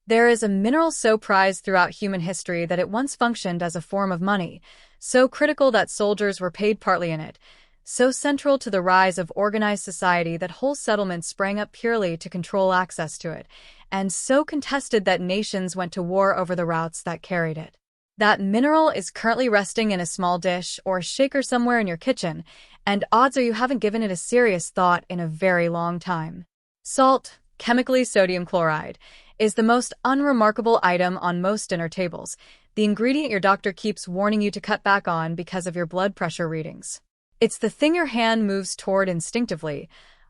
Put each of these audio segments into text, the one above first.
There is a mineral so prized throughout human history that it once functioned as a form of money, so critical that soldiers were paid partly in it, so central to the rise of organized society that whole settlements sprang up purely to control access to it, and so contested that nations went to war over the routes that carried it. That mineral is currently resting in a small dish or shaker somewhere in your kitchen, and odds are you haven't given it a serious thought in a very long time. Salt, chemically sodium chloride, is the most unremarkable item on most dinner tables, the ingredient your doctor keeps warning you to cut back on because of your blood pressure readings. It's the thing your hand moves toward instinctively,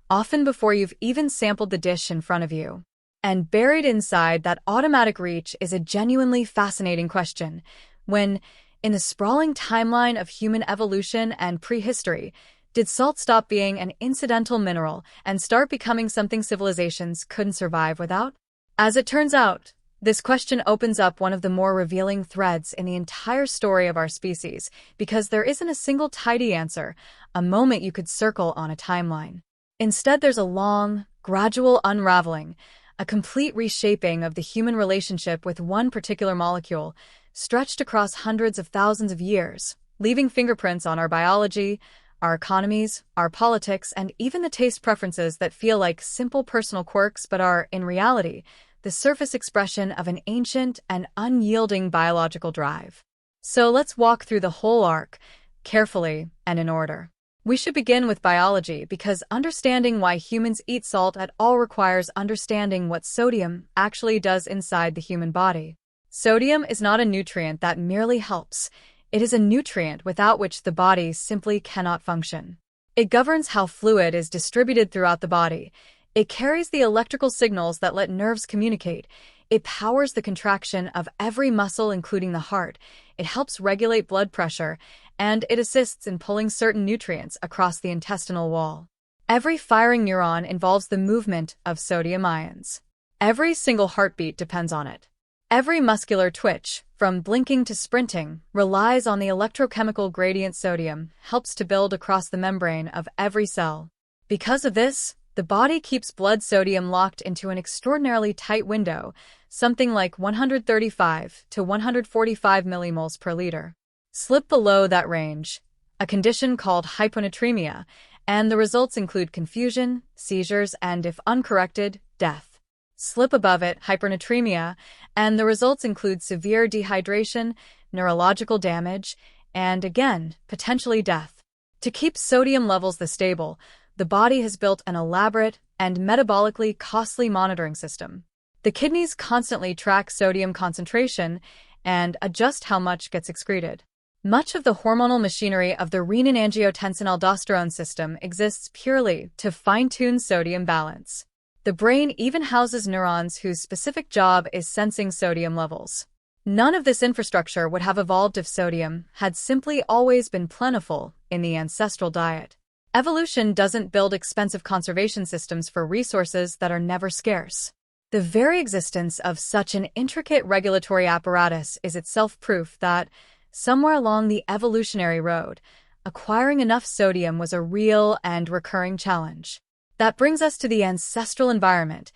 often before you've even sampled the dish in front of you. And buried inside that automatic reach is a genuinely fascinating question. When, in the sprawling timeline of human evolution and prehistory, did salt stop being an incidental mineral and start becoming something civilizations couldn't survive without? As it turns out, this question opens up one of the more revealing threads in the entire story of our species, because there isn't a single tidy answer, a moment you could circle on a timeline. Instead, there's a long, gradual unraveling, a complete reshaping of the human relationship with one particular molecule, stretched across hundreds of thousands of years, leaving fingerprints on our biology, our economies, our politics, and even the taste preferences that feel like simple personal quirks but are, in reality, the surface expression of an ancient and unyielding biological drive. So let's walk through the whole arc, carefully and in order. We should begin with biology because understanding why humans eat salt at all requires understanding what sodium actually does inside the human body. Sodium is not a nutrient that merely helps. It is a nutrient without which the body simply cannot function. It governs how fluid is distributed throughout the body. It carries the electrical signals that let nerves communicate. It powers the contraction of every muscle, including the heart. It helps regulate blood pressure, and it assists in pulling certain nutrients across the intestinal wall. Every firing neuron involves the movement of sodium ions. Every single heartbeat depends on it. Every muscular twitch, from blinking to sprinting, relies on the electrochemical gradient sodium helps to build across the membrane of every cell. Because of this, the body keeps blood sodium locked into an extraordinarily tight window, something like 135 to 145 millimoles per liter. Slip below that range, a condition called hyponatremia, and the results include confusion, seizures, and, if uncorrected, death. Slip above it, hypernatremia, and the results include severe dehydration, neurological damage, and, again, potentially death. To keep sodium levels this stable, the body has built an elaborate and metabolically costly monitoring system. The kidneys constantly track sodium concentration and adjust how much gets excreted. Much of the hormonal machinery of the renin-angiotensin-aldosterone system exists purely to fine-tune sodium balance. The brain even houses neurons whose specific job is sensing sodium levels. None of this infrastructure would have evolved if sodium had simply always been plentiful in the ancestral diet. Evolution doesn't build expensive conservation systems for resources that are never scarce. The very existence of such an intricate regulatory apparatus is itself proof that, somewhere along the evolutionary road, acquiring enough sodium was a real and recurring challenge. That brings us to the ancestral environment,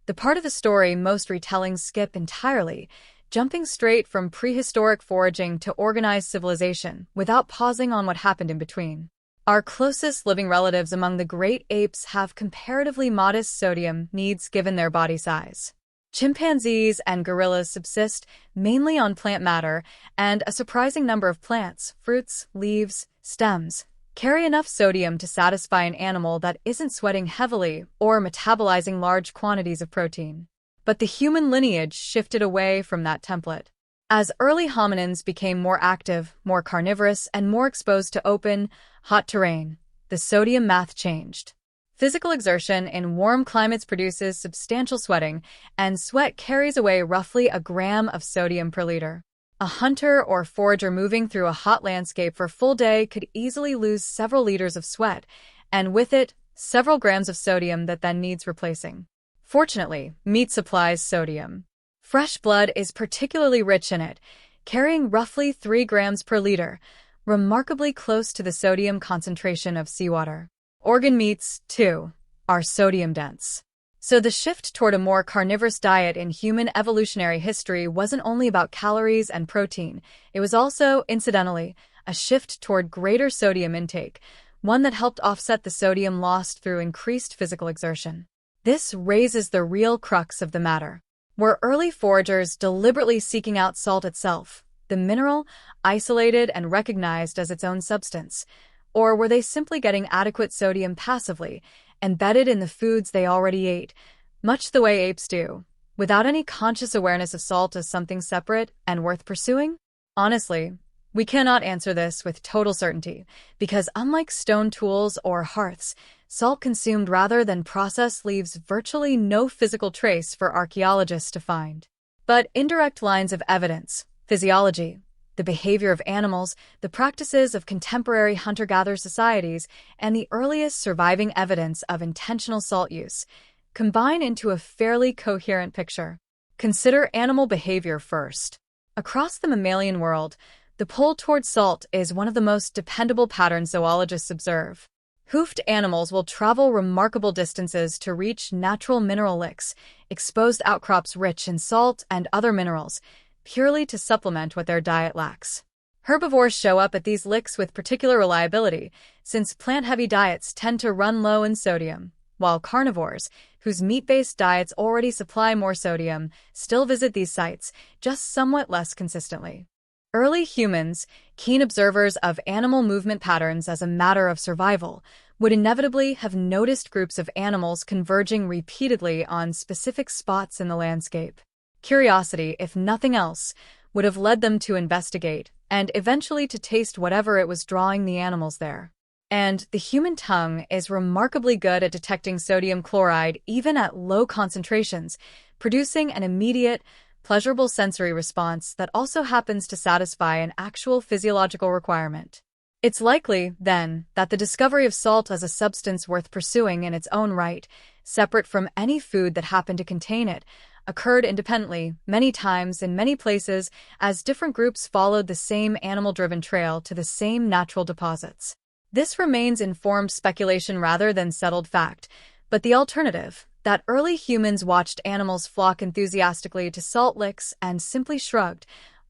the part of the story most retellings skip entirely, jumping straight from prehistoric foraging to organized civilization without pausing on what happened in between. Our closest living relatives among the great apes have comparatively modest sodium needs given their body size. Chimpanzees and gorillas subsist mainly on plant matter, and a surprising number of plants, fruits, leaves, stems, carry enough sodium to satisfy an animal that isn't sweating heavily or metabolizing large quantities of protein. But the human lineage shifted away from that template. As early hominins became more active, more carnivorous, and more exposed to open, hot terrain, the sodium math changed. Physical exertion in warm climates produces substantial sweating, and sweat carries away roughly a gram of sodium per liter. A hunter or forager moving through a hot landscape for a full day could easily lose several liters of sweat, and with it, several grams of sodium that then needs replacing. Fortunately, meat supplies sodium. Fresh blood is particularly rich in it, carrying roughly 3 grams per liter, remarkably close to the sodium concentration of seawater. Organ meats, too, are sodium-dense. So the shift toward a more carnivorous diet in human evolutionary history wasn't only about calories and protein, it was also, incidentally, a shift toward greater sodium intake, one that helped offset the sodium lost through increased physical exertion. This raises the real crux of the matter. Were early foragers deliberately seeking out salt itself, the mineral, isolated and recognized as its own substance? Or were they simply getting adequate sodium passively, embedded in the foods they already ate, much the way apes do, without any conscious awareness of salt as something separate and worth pursuing? Honestly, we cannot answer this with total certainty, because unlike stone tools or hearths, salt consumed rather than processed leaves virtually no physical trace for archaeologists to find. But indirect lines of evidence, physiology, the behavior of animals, the practices of contemporary hunter-gatherer societies, and the earliest surviving evidence of intentional salt use combine into a fairly coherent picture. Consider animal behavior first. Across the mammalian world, the pull toward salt is one of the most dependable patterns zoologists observe. Hoofed animals will travel remarkable distances to reach natural mineral licks, exposed outcrops rich in salt and other minerals, purely to supplement what their diet lacks. Herbivores show up at these licks with particular reliability, since plant-heavy diets tend to run low in sodium, while carnivores, whose meat-based diets already supply more sodium, still visit these sites, just somewhat less consistently. Early humans, keen observers of animal movement patterns as a matter of survival, would inevitably have noticed groups of animals converging repeatedly on specific spots in the landscape. Curiosity, if nothing else, would have led them to investigate, and eventually to taste whatever it was drawing the animals there. And the human tongue is remarkably good at detecting sodium chloride even at low concentrations, producing an immediate, pleasurable sensory response that also happens to satisfy an actual physiological requirement. It's likely, then, that the discovery of salt as a substance worth pursuing in its own right, separate from any food that happened to contain it, occurred independently, many times in many places, as different groups followed the same animal-driven trail to the same natural deposits. This remains informed speculation rather than settled fact, but the alternative, that early humans watched animals flock enthusiastically to salt licks and simply shrugged,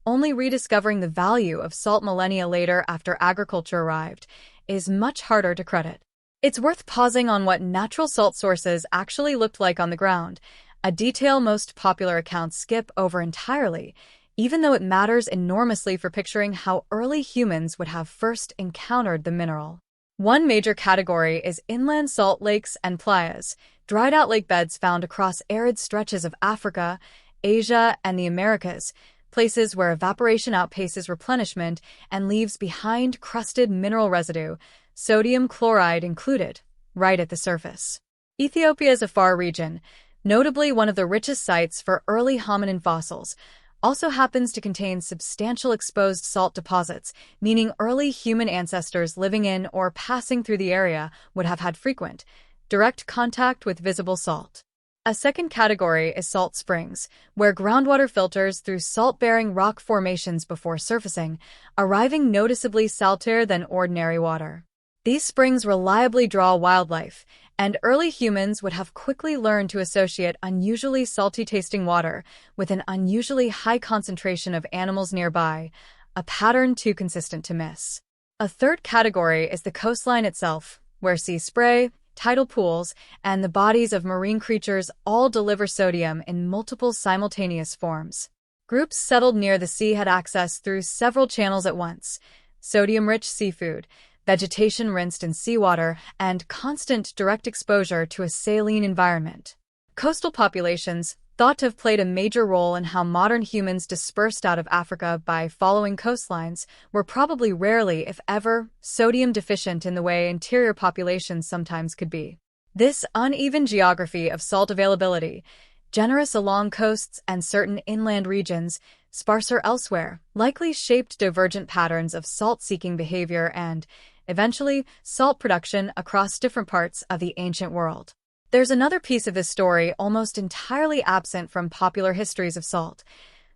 only rediscovering the value of salt millennia later after agriculture arrived, is much harder to credit. It's worth pausing on what natural salt sources actually looked like on the ground, a detail most popular accounts skip over entirely, even though it matters enormously for picturing how early humans would have first encountered the mineral. One major category is inland salt lakes and playas, dried-out lake beds found across arid stretches of Africa, Asia, and the Americas, places where evaporation outpaces replenishment and leaves behind crusted mineral residue, sodium chloride included, right at the surface. Ethiopia's Afar region, notably one of the richest sites for early hominin fossils, also happens to contain substantial exposed salt deposits, meaning early human ancestors living in or passing through the area would have had frequent, direct contact with visible salt. A second category is salt springs, where groundwater filters through salt-bearing rock formations before surfacing, arriving noticeably saltier than ordinary water. These springs reliably draw wildlife, and early humans would have quickly learned to associate unusually salty-tasting water with an unusually high concentration of animals nearby, a pattern too consistent to miss. A third category is the coastline itself, where sea spray, tidal pools, and the bodies of marine creatures all deliver sodium in multiple simultaneous forms. Groups settled near the sea had access through several channels at once: sodium-rich seafood, vegetation rinsed in seawater, and constant direct exposure to a saline environment. Coastal populations, thought to have played a major role in how modern humans dispersed out of Africa by following coastlines, were probably rarely, if ever, sodium deficient in the way interior populations sometimes could be. This uneven geography of salt availability, generous along coasts and certain inland regions, sparser elsewhere, likely shaped divergent patterns of salt-seeking behavior and, eventually, salt production across different parts of the ancient world. There's another piece of this story almost entirely absent from popular histories of salt: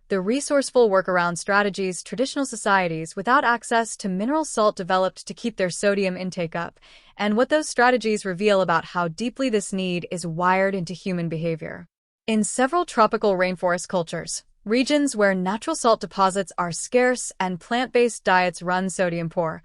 the resourceful workaround strategies traditional societies without access to mineral salt developed to keep their sodium intake up, and what those strategies reveal about how deeply this need is wired into human behavior. In several tropical rainforest cultures, regions where natural salt deposits are scarce and plant-based diets run sodium poor,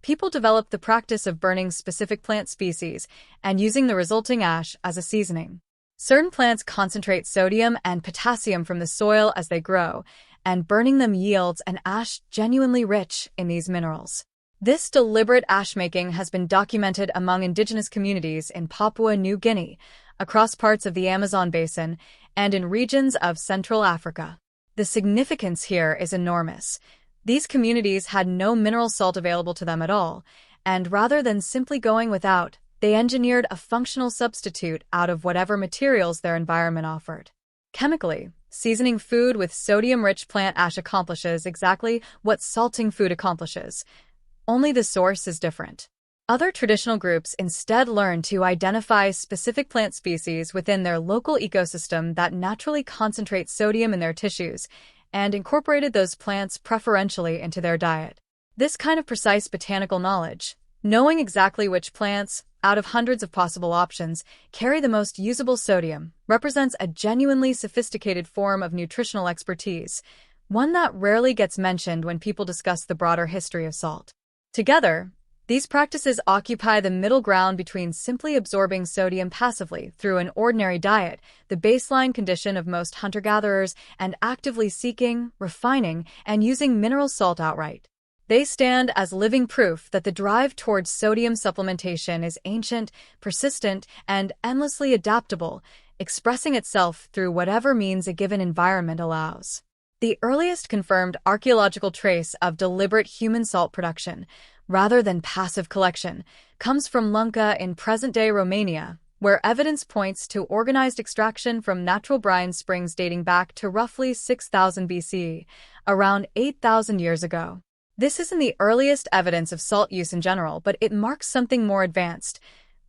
people develop the practice of burning specific plant species and using the resulting ash as a seasoning. Certain plants concentrate sodium and potassium from the soil as they grow, and burning them yields an ash genuinely rich in these minerals. This deliberate ash-making has been documented among indigenous communities in Papua New Guinea, across parts of the Amazon basin, and in regions of Central Africa. The significance here is enormous. These communities had no mineral salt available to them at all, and rather than simply going without, they engineered a functional substitute out of whatever materials their environment offered. Chemically, seasoning food with sodium-rich plant ash accomplishes exactly what salting food accomplishes. Only the source is different. Other traditional groups instead learn to identify specific plant species within their local ecosystem that naturally concentrate sodium in their tissues, and incorporated those plants preferentially into their diet. This kind of precise botanical knowledge, knowing exactly which plants, out of hundreds of possible options, carry the most usable sodium, represents a genuinely sophisticated form of nutritional expertise, one that rarely gets mentioned when people discuss the broader history of salt. Together, these practices occupy the middle ground between simply absorbing sodium passively through an ordinary diet, the baseline condition of most hunter-gatherers, and actively seeking, refining, and using mineral salt outright. They stand as living proof that the drive towards sodium supplementation is ancient, persistent, and endlessly adaptable, expressing itself through whatever means a given environment allows. The earliest confirmed archaeological trace of deliberate human salt production, rather than passive collection, comes from Lunca in present-day Romania, where evidence points to organized extraction from natural brine springs dating back to roughly 6,000 BCE, around 8,000 years ago. This isn't the earliest evidence of salt use in general, but it marks something more advanced,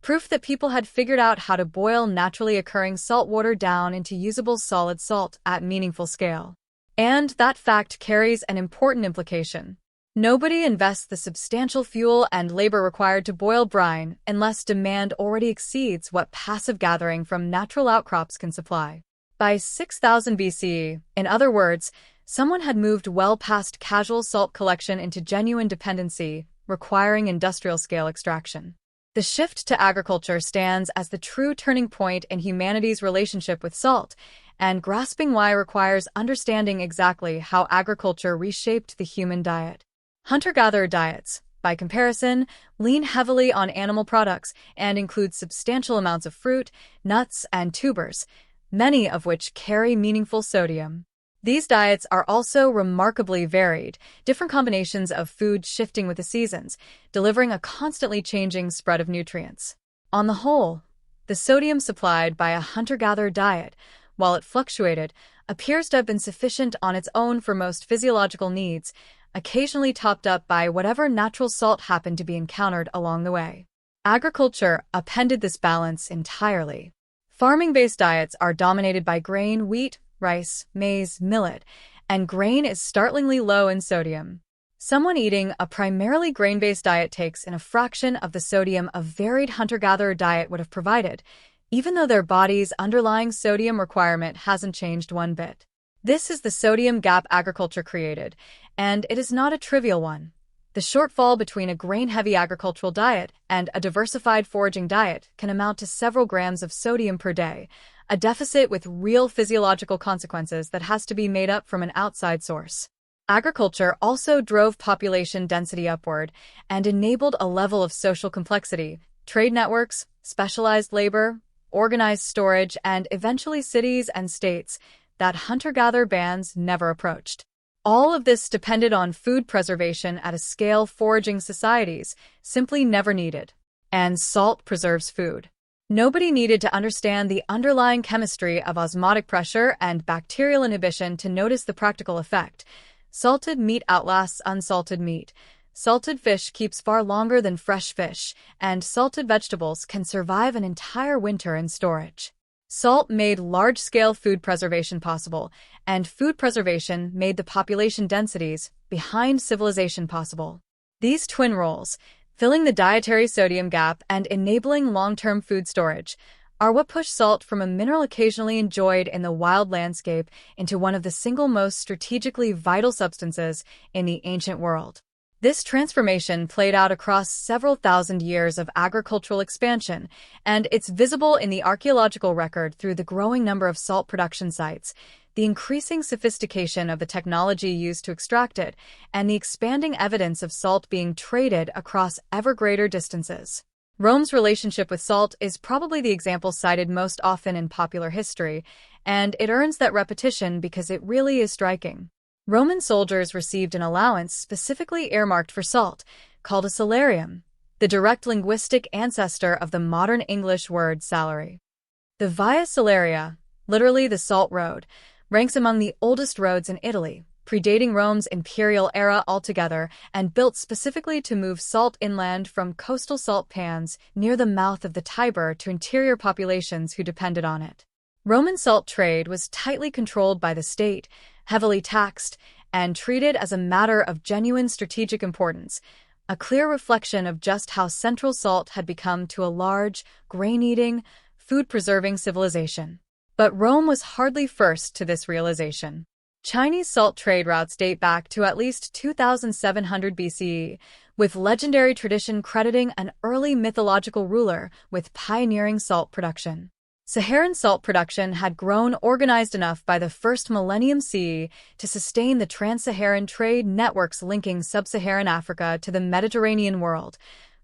proof that people had figured out how to boil naturally occurring salt water down into usable solid salt at meaningful scale. And that fact carries an important implication. Nobody invests the substantial fuel and labor required to boil brine unless demand already exceeds what passive gathering from natural outcrops can supply. By 6000 BCE, in other words, someone had moved well past casual salt collection into genuine dependency, requiring industrial-scale extraction. The shift to agriculture stands as the true turning point in humanity's relationship with salt, and grasping why requires understanding exactly how agriculture reshaped the human diet. Hunter-gatherer diets, by comparison, lean heavily on animal products and include substantial amounts of fruit, nuts, and tubers, many of which carry meaningful sodium. These diets are also remarkably varied, different combinations of food shifting with the seasons, delivering a constantly changing spread of nutrients. On the whole, the sodium supplied by a hunter-gatherer diet, while it fluctuated, appears to have been sufficient on its own for most physiological needs, occasionally topped up by whatever natural salt happened to be encountered along the way. Agriculture upended this balance entirely. Farming-based diets are dominated by grain, wheat, rice, maize, millet, and grain is startlingly low in sodium. Someone eating a primarily grain-based diet takes in a fraction of the sodium a varied hunter-gatherer diet would have provided, even though their body's underlying sodium requirement hasn't changed one bit. This is the sodium gap agriculture created, and it is not a trivial one. The shortfall between a grain-heavy agricultural diet and a diversified foraging diet can amount to several grams of sodium per day, a deficit with real physiological consequences that has to be made up from an outside source. Agriculture also drove population density upward and enabled a level of social complexity, trade networks, specialized labor, organized storage, and eventually cities and states that hunter-gatherer bands never approached. All of this depended on food preservation at a scale foraging societies simply never needed. And salt preserves food. Nobody needed to understand the underlying chemistry of osmotic pressure and bacterial inhibition to notice the practical effect. Salted meat outlasts unsalted meat. Salted fish keeps far longer than fresh fish, and salted vegetables can survive an entire winter in storage. Salt made large-scale food preservation possible, and food preservation made the population densities behind civilization possible. These twin roles, filling the dietary sodium gap and enabling long-term food storage, are what push salt from a mineral occasionally enjoyed in the wild landscape into one of the single most strategically vital substances in the ancient world. This transformation played out across several thousand years of agricultural expansion, and it's visible in the archaeological record through the growing number of salt production sites, the increasing sophistication of the technology used to extract it, and the expanding evidence of salt being traded across ever greater distances. Rome's relationship with salt is probably the example cited most often in popular history, and it earns that repetition because it really is striking. Roman soldiers received an allowance specifically earmarked for salt, called a salarium, the direct linguistic ancestor of the modern English word salary. The Via Salaria, literally the Salt Road, ranks among the oldest roads in Italy, predating Rome's imperial era altogether and built specifically to move salt inland from coastal salt pans near the mouth of the Tiber to interior populations who depended on it. Roman salt trade was tightly controlled by the state, heavily taxed, and treated as a matter of genuine strategic importance, a clear reflection of just how central salt had become to a large, grain-eating, food-preserving civilization. But Rome was hardly first to this realization. Chinese salt trade routes date back to at least 2700 BCE, with legendary tradition crediting an early mythological ruler with pioneering salt production. Saharan salt production had grown organized enough by the first millennium CE to sustain the trans-Saharan trade networks linking sub-Saharan Africa to the Mediterranean world,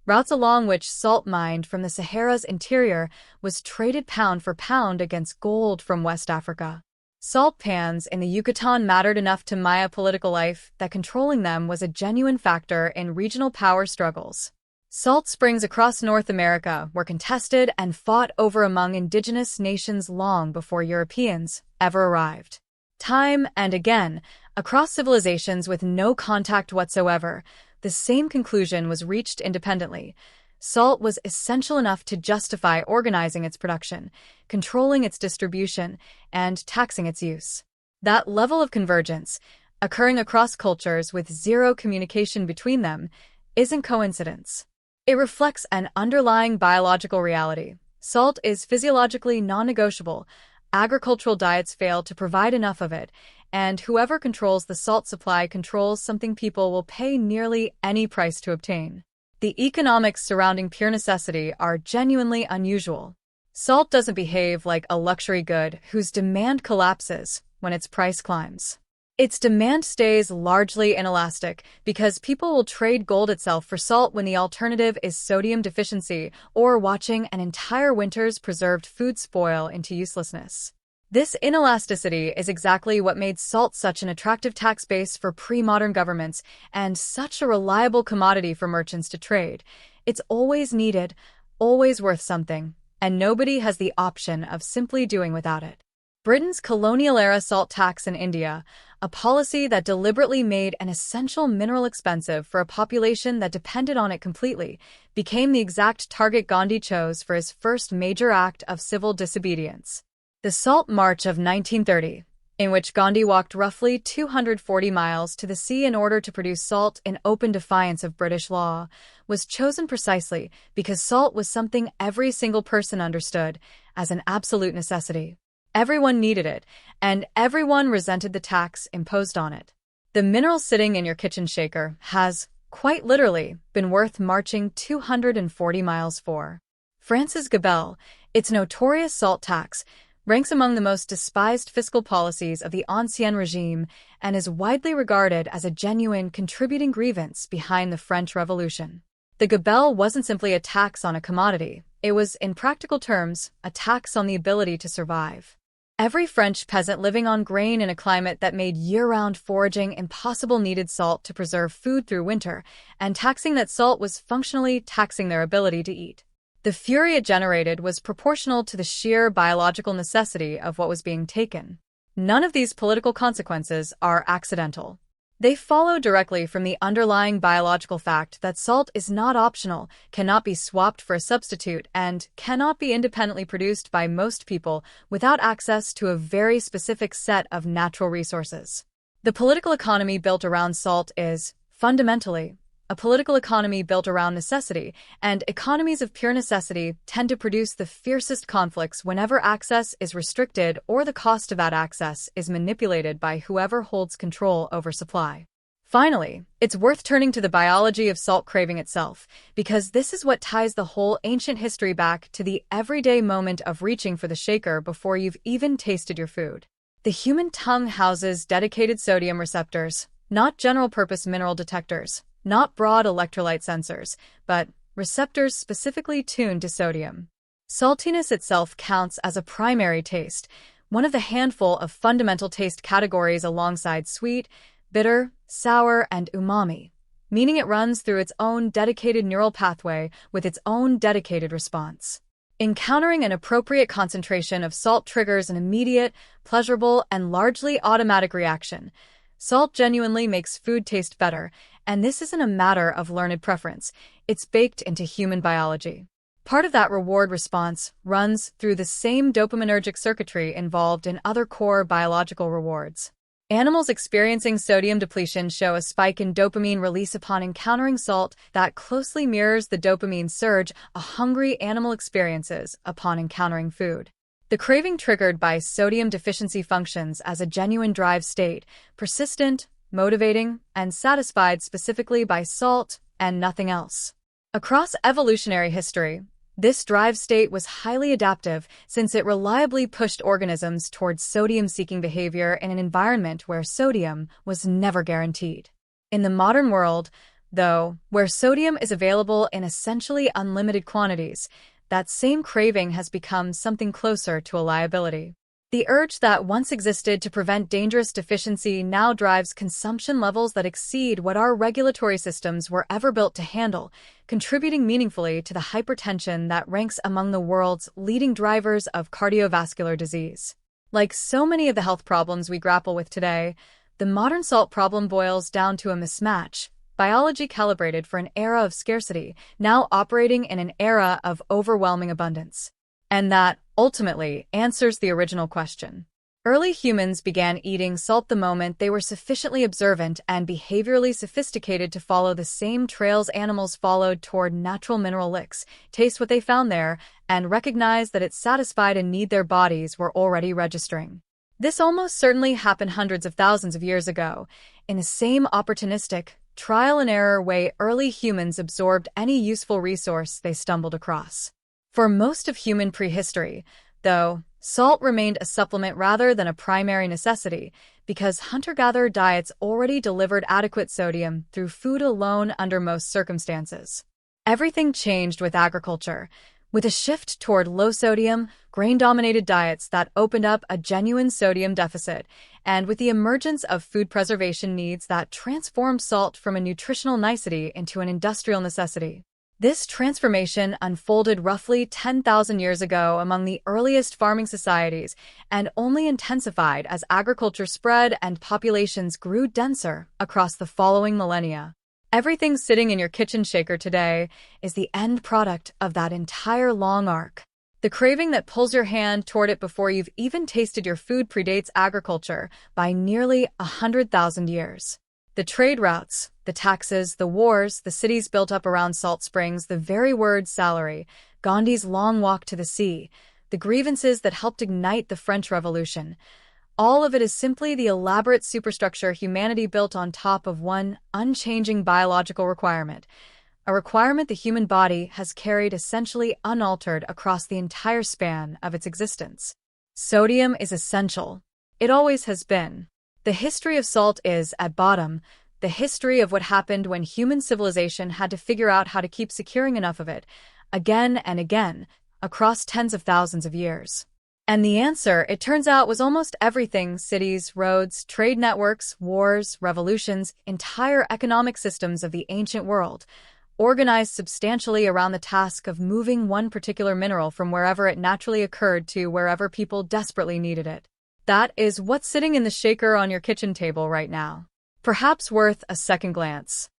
routes along which salt mined from the Sahara's interior was traded pound for pound against gold from West Africa. Salt pans in the Yucatan mattered enough to Maya political life that controlling them was a genuine factor in regional power struggles. Salt springs across North America were contested and fought over among indigenous nations long before Europeans ever arrived. Time and again, across civilizations with no contact whatsoever, the same conclusion was reached independently. Salt was essential enough to justify organizing its production, controlling its distribution, and taxing its use. That level of convergence, occurring across cultures with zero communication between them, isn't coincidence. It reflects an underlying biological reality. Salt is physiologically non-negotiable. Agricultural diets fail to provide enough of it, and whoever controls the salt supply controls something people will pay nearly any price to obtain. The economics surrounding pure necessity are genuinely unusual. Salt doesn't behave like a luxury good whose demand collapses when its price climbs. Its demand stays largely inelastic because people will trade gold itself for salt when the alternative is sodium deficiency or watching an entire winter's preserved food spoil into uselessness. This inelasticity is exactly what made salt such an attractive tax base for pre-modern governments and such a reliable commodity for merchants to trade. It's always needed, always worth something, and nobody has the option of simply doing without it. Britain's colonial-era salt tax in India, a policy that deliberately made an essential mineral expensive for a population that depended on it completely, became the exact target Gandhi chose for his first major act of civil disobedience. The Salt March of 1930, in which Gandhi walked roughly 240 miles to the sea in order to produce salt in open defiance of British law, was chosen precisely because salt was something every single person understood as an absolute necessity. Everyone needed it, and everyone resented the tax imposed on it. The mineral sitting in your kitchen shaker has, quite literally, been worth marching 240 miles for. France's gabelle, its notorious salt tax, ranks among the most despised fiscal policies of the Ancien regime and is widely regarded as a genuine contributing grievance behind the French Revolution. The gabelle wasn't simply a tax on a commodity, it was, in practical terms, a tax on the ability to survive. Every French peasant living on grain in a climate that made year-round foraging impossible needed salt to preserve food through winter, and taxing that salt was functionally taxing their ability to eat. The fury it generated was proportional to the sheer biological necessity of what was being taken. None of these political consequences are accidental. They follow directly from the underlying biological fact that salt is not optional, cannot be swapped for a substitute, and cannot be independently produced by most people without access to a very specific set of natural resources. The political economy built around salt is, fundamentally, a political economy built around necessity, and economies of pure necessity tend to produce the fiercest conflicts whenever access is restricted or the cost of that access is manipulated by whoever holds control over supply. Finally, it's worth turning to the biology of salt craving itself, because this is what ties the whole ancient history back to the everyday moment of reaching for the shaker before you've even tasted your food. The human tongue houses dedicated sodium receptors, not general-purpose mineral detectors, not broad electrolyte sensors, but receptors specifically tuned to sodium. Saltiness itself counts as a primary taste, one of the handful of fundamental taste categories alongside sweet, bitter, sour, and umami, meaning it runs through its own dedicated neural pathway with its own dedicated response. Encountering an appropriate concentration of salt triggers an immediate, pleasurable, and largely automatic reaction. Salt genuinely makes food taste better, and this isn't a matter of learned preference. It's baked into human biology. Part of that reward response runs through the same dopaminergic circuitry involved in other core biological rewards. Animals experiencing sodium depletion show a spike in dopamine release upon encountering salt that closely mirrors the dopamine surge a hungry animal experiences upon encountering food. The craving triggered by sodium deficiency functions as a genuine drive state, persistent, motivating, and satisfied specifically by salt and nothing else. Across evolutionary history, this drive state was highly adaptive since it reliably pushed organisms towards sodium-seeking behavior in an environment where sodium was never guaranteed. In the modern world, though, where sodium is available in essentially unlimited quantities, that same craving has become something closer to a liability. The urge that once existed to prevent dangerous deficiency now drives consumption levels that exceed what our regulatory systems were ever built to handle, contributing meaningfully to the hypertension that ranks among the world's leading drivers of cardiovascular disease. Like so many of the health problems we grapple with today, the modern salt problem boils down to a mismatch. Biology calibrated for an era of scarcity, now operating in an era of overwhelming abundance. And that, ultimately, answers the original question. Early humans began eating salt the moment they were sufficiently observant and behaviorally sophisticated to follow the same trails animals followed toward natural mineral licks, taste what they found there, and recognize that it satisfied a need their bodies were already registering. This almost certainly happened hundreds of thousands of years ago, in the same opportunistic, trial-and-error way early humans absorbed any useful resource they stumbled across. For most of human prehistory, though, salt remained a supplement rather than a primary necessity because hunter-gatherer diets already delivered adequate sodium through food alone under most circumstances. Everything changed with agriculture, with a shift toward low-sodium, grain-dominated diets that opened up a genuine sodium deficit, and with the emergence of food preservation needs that transformed salt from a nutritional nicety into an industrial necessity. This transformation unfolded roughly 10,000 years ago among the earliest farming societies and only intensified as agriculture spread and populations grew denser across the following millennia. Everything sitting in your kitchen shaker today is the end product of that entire long arc. The craving that pulls your hand toward it before you've even tasted your food predates agriculture by nearly 100,000 years. The trade routes, the taxes, the wars, the cities built up around salt springs, the very word salary, Gandhi's long walk to the sea, the grievances that helped ignite the French Revolution. All of it is simply the elaborate superstructure humanity built on top of one unchanging biological requirement, a requirement the human body has carried essentially unaltered across the entire span of its existence. Sodium is essential. It always has been. The history of salt is, at bottom, the history of what happened when human civilization had to figure out how to keep securing enough of it, again and again, across tens of thousands of years. And the answer, it turns out, was almost everything: cities, roads, trade networks, wars, revolutions, entire economic systems of the ancient world, organized substantially around the task of moving one particular mineral from wherever it naturally occurred to wherever people desperately needed it. That is what's sitting in the shaker on your kitchen table right now. perhaps worth a second glance.